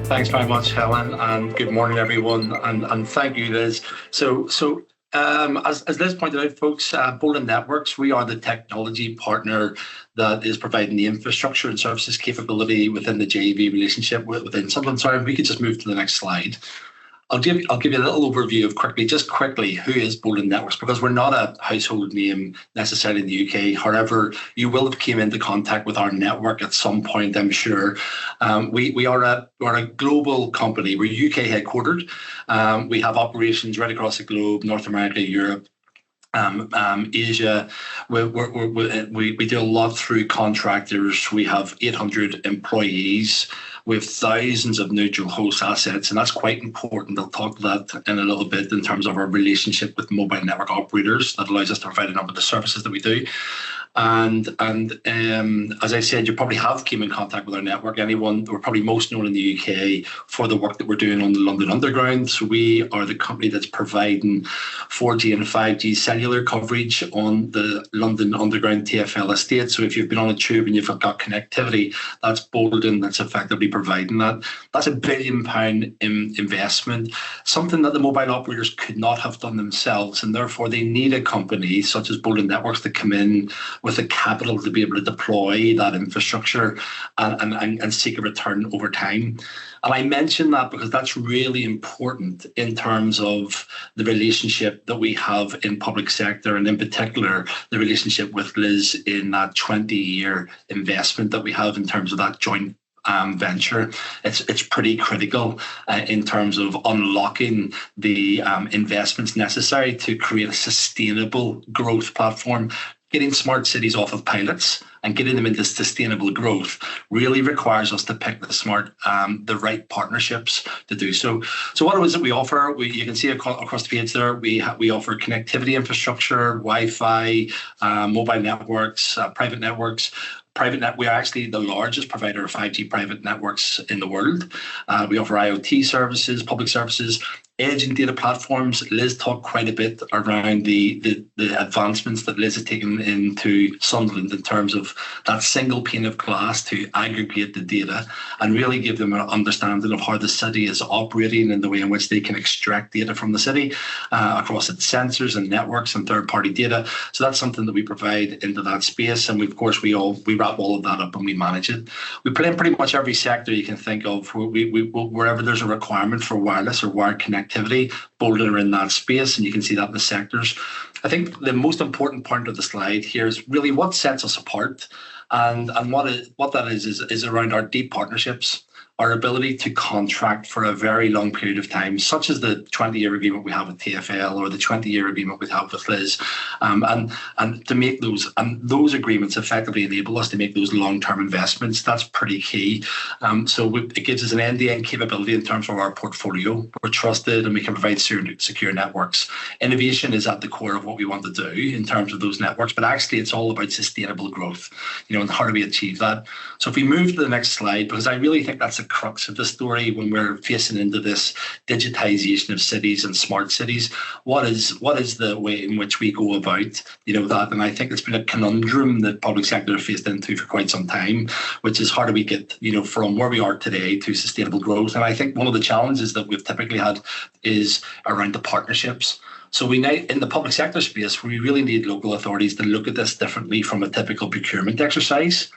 Thanks very much, Helen, and good morning, everyone, and thank you, Liz. As Liz pointed out, folks, Boldyn Networks, we are the technology partner that is providing the infrastructure and services capability within the JV relationship within Sunderland. Sorry, if we could just move to the next slide. I'll give you a little overview of quickly who is Boldyn Networks, because we're not a household name necessarily in the UK. However, you will have came into contact with our network at some point, I'm sure. We're a global company. We're UK headquartered. We have operations right across the globe: North America, Europe, Asia. We do a lot through contractors. We have 800 employees. We have thousands of neutral host assets, and that's quite important. I'll talk to that in a little bit in terms of our relationship with mobile network operators that allows us to provide a number of the services that we do. And as I said, you probably have came in contact with our network. We're probably most known in the UK for the work that we're doing on the London Underground. So we are the company that's providing 4G and 5G cellular coverage on the London Underground TfL estate. So if you've been on a tube and you've got connectivity, that's Boldyn that's effectively providing that. That's £1 billion investment, something that the mobile operators could not have done themselves, and therefore they need a company such as Boldyn Networks to come in with the capital to be able to deploy that infrastructure and seek a return over time. And I mention that because that's really important in terms of the relationship that we have in public sector, and in particular, the relationship with Liz in that 20-year investment that we have in terms of that joint venture. It's pretty critical in terms of unlocking the investments necessary to create a sustainable growth platform. Getting smart cities off of pilots and getting them into sustainable growth really requires us to pick the right partnerships to do so. So what is it we offer? You can see across the page there, we offer connectivity infrastructure, Wi-Fi, mobile networks, private networks. We are actually the largest provider of 5G private networks in the world. We offer IoT services, public services, edge and data platforms. Liz talked quite a bit around the advancements that Liz has taken into Sunderland in terms of that single pane of glass to aggregate the data and really give them an understanding of how the city is operating and the way in which they can extract data from the city across its sensors and networks and third-party data. So that's something that we provide into that space, and of course we wrap all of that up and we manage it. We play in pretty much every sector you can think of. Wherever there's a requirement for wireless or wired connectivity, Boldyn are in that space, and you can see that in the sectors. I think the most important point of the slide here is really what sets us apart, and what that is around our deep partnerships, our ability to contract for a very long period of time, such as the 20-year agreement we have with TfL or the 20-year agreement we have with Liz, and to make those agreements effectively enable us to make those long-term investments. That's pretty key. It gives us an end-to-end capability in terms of our portfolio. We're trusted and we can provide secure networks. Innovation is at the core of what we want to do in terms of those networks, but actually it's all about sustainable growth, and how do we achieve that? So if we move to the next slide, because I really think that's the crux of the story when we're facing into this digitization of cities and smart cities. What is the way in which we go about that? And I think it's been a conundrum that public sector have faced into for quite some time, which is how do we get from where we are today to sustainable growth? And I think one of the challenges that we've typically had is around the partnerships. So we now, in the public sector space, we really need local authorities to look at this differently from a typical procurement exercise.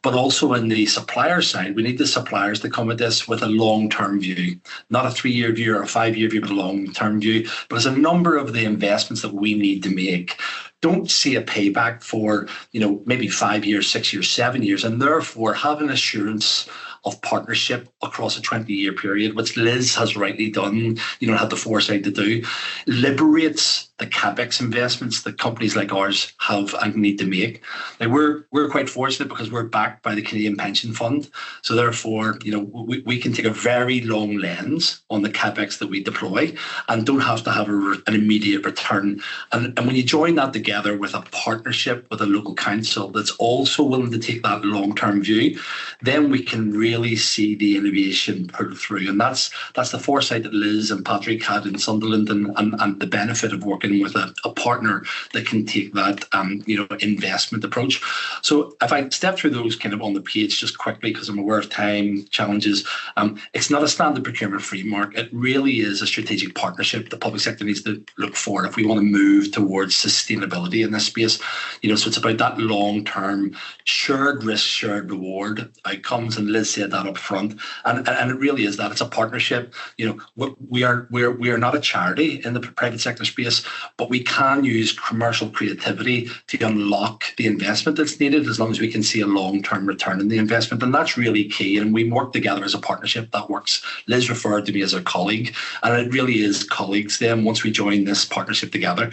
But also in the supplier side, we need the suppliers to come at this with a long-term view, not a 3-year view or a 5-year view, but a long-term view. But there's a number of the investments that we need to make don't see a payback for, maybe 5 years, 6 years, 7 years, and therefore have an assurance of partnership across a 20-year period, which Liz has rightly done, had the foresight to do, liberates the capex investments that companies like ours have and need to make. Now, we're quite fortunate because we're backed by the Canadian Pension Fund. So therefore, we can take a very long lens on the capex that we deploy and don't have to have an immediate return. And when you join that together with a partnership with a local council that's also willing to take that long-term view, then we can really really see the innovation pull through. And that's the foresight that Liz and Patrick had in Sunderland, and the benefit of working with a partner that can take that investment approach. So if I step through those kind of on the page just quickly, because I'm aware of time challenges, it's not a standard procurement framework. It really is a strategic partnership the public sector needs to look for if we want to move towards sustainability in this space. So it's about that long-term shared risk, shared reward outcomes, and Liz said that up front. And it really is that. It's a partnership. We are not a charity in the private sector space, but we can use commercial creativity to unlock the investment that's needed, as long as we can see a long-term return in the investment. And that's really key. And we work together as a partnership that works. Liz referred to me as a colleague, and it really is colleagues then once we join this partnership together.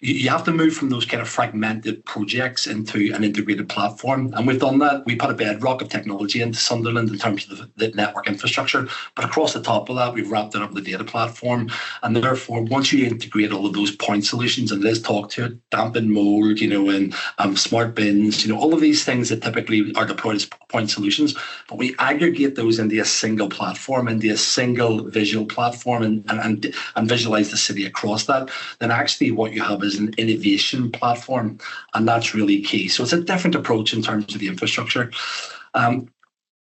You have to move from those kind of fragmented projects into an integrated platform. And we've done that. We put a bedrock of technology into Sunderland in terms of the network infrastructure. But across the top of that, we've wrapped it up with the data platform. And therefore, once you integrate all of those point solutions, and Liz talked to it, damp and mold, and smart bins, all of these things that typically are deployed as point solutions, but we aggregate those into a single platform, into a single visual platform, and visualize the city across that, then actually what you have is an innovation platform, and that's really key. So it's a different approach in terms of the infrastructure.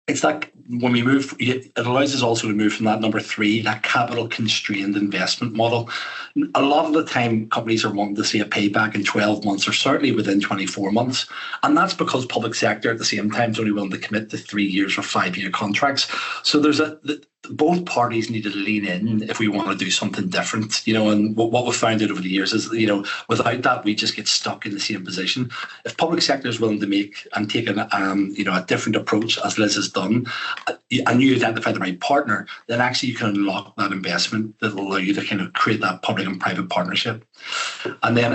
It's like when we move, it allows us also to move from that number 3, that capital constrained investment model. A lot of the time, companies are wanting to see a payback in 12 months or certainly within 24 months. And that's because public sector at the same time is only willing to commit to 3 years or 5-year contracts. So both parties need to lean in if we want to do something different, and what we've found out over the years is, without that, we just get stuck in the same position. If public sector is willing to make and take a different approach, as Liz has done, and you identify the right partner, then actually you can unlock that investment that will allow you to kind of create that public and private partnership. And then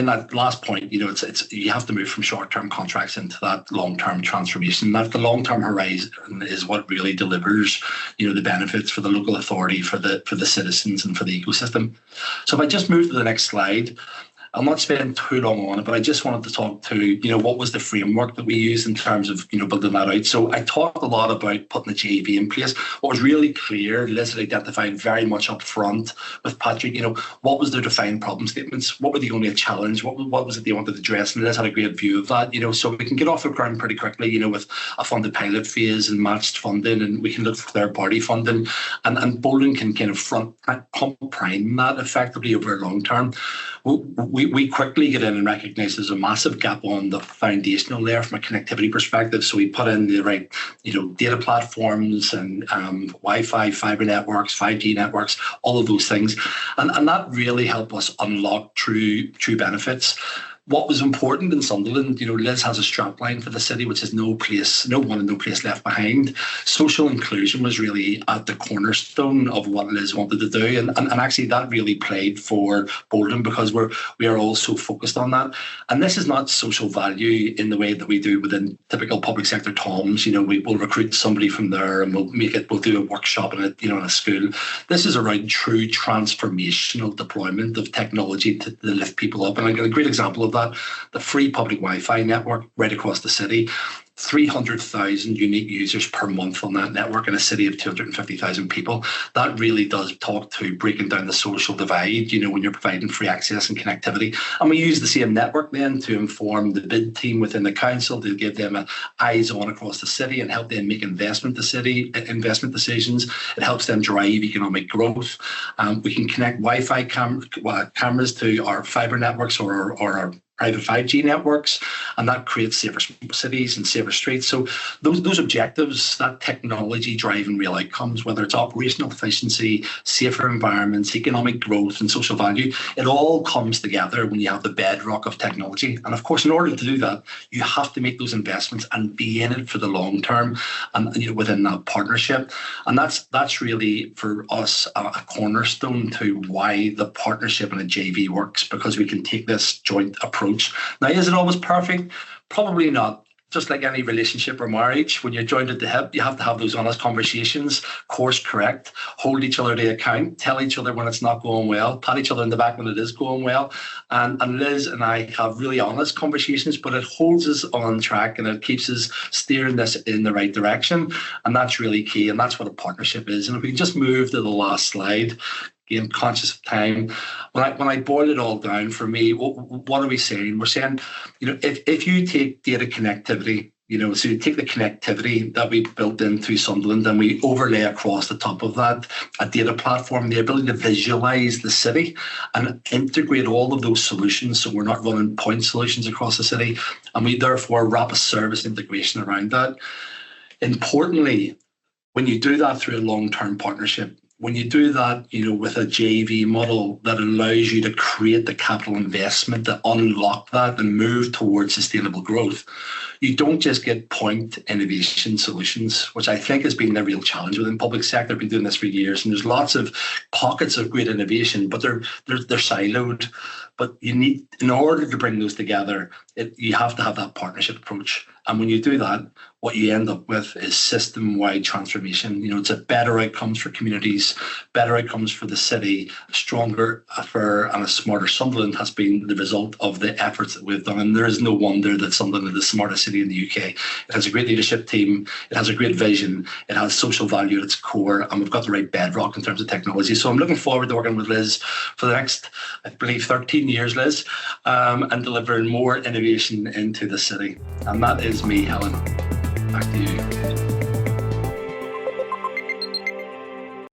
that last point, it's you have to move from short-term contracts into that long-term transformation. That the long-term horizon is what really delivers, the benefits for the local authority, for the citizens, and for the ecosystem. So if I just move to the next slide, I'll not spend too long on it, but I just wanted to talk to, what was the framework that we used in terms of, building that out. So I talked a lot about putting the JV in place. What was really clear, Liz had identified very much up front with Patrick, what was their defined problem statements? What were they going to challenge? What was it they wanted to address? And Liz had a great view of that, so we can get off the ground pretty quickly, with a funded pilot phase and matched funding, and we can look for third-party funding. And Boldyn can kind of pump prime that effectively over a long term. We quickly get in and recognise there's a massive gap on the foundational layer from a connectivity perspective. So we put in the right, data platforms and Wi-Fi, fibre networks, 5G networks, all of those things. And that really helped us unlock true benefits. What was important in Sunderland, Liz has a strapline for the city, which is no one and no place left behind. Social inclusion was really at the cornerstone of what Liz wanted to do. And actually that really played for Boldyn, because we are all so focused on that. And this is not social value in the way that we do within typical public sector TOMs. We will recruit somebody from there and we'll do a workshop in a school. This is around true transformational deployment of technology to lift people up. And I got a great example of that, the free public Wi-Fi network right across the city. 300,000 unique users per month on that network in a city of 250,000 people. That really does talk to breaking down the social divide, when you're providing free access and connectivity. And we use the same network then to inform the bid team within the council, to give them eyes on across the city and help them make investment decisions. It helps them drive economic growth. We can connect Wi-Fi cameras to our fibre networks or our private 5G networks, and that creates safer cities and safer streets. So those objectives, that technology driving real outcomes, whether it's operational efficiency, safer environments, economic growth, and social value, it all comes together when you have the bedrock of technology. And of course, in order to do that, you have to make those investments and be in it for the long term, and within that partnership. And that's really for us a cornerstone to why the partnership and a JV works, because we can take this joint approach. Now, is it always perfect? Probably not. just like any relationship or marriage, when you're joined at the hip, you have to have those honest conversations, course correct, hold each other to account, tell each other when it's not going well, pat each other in the back when it is going well. And Liz and I have really honest conversations, but it holds us on track and it keeps us steering this in the right direction. And that's really key. And that's what a partnership is. And if we can just move to the last slide, again, conscious of time. When I boil it all down, for me, what are we saying? We're saying, if you take data connectivity, so you take the connectivity that we built in through Sunderland and we overlay across the top of that a data platform, the ability to visualize the city and integrate all of those solutions so we're not running point solutions across the city, and we therefore wrap a service integration around that. Importantly, when you do that through a long-term partnership, when you do that, with a JV model that allows you to create the capital investment to unlock that and move towards sustainable growth, you don't just get point innovation solutions, which I think has been the real challenge within public sector. I've been doing this for years, and there's lots of pockets of great innovation, but they're siloed. But you need, in order to bring those together, you have to have that partnership approach. And when you do that, what you end up with is system-wide transformation. It's a better outcomes for communities, better outcomes for the city, stronger and a smarter Sunderland has been the result of the efforts that we've done. And there is no wonder that Sunderland is the smartest city in the UK. It has a great leadership team. It has a great vision. It has social value at its core. And we've got the right bedrock in terms of technology. So I'm looking forward to working with Liz for the next, I believe, 13 years, Liz, and delivering more innovation into the city. And that is me, Helen. Back to you.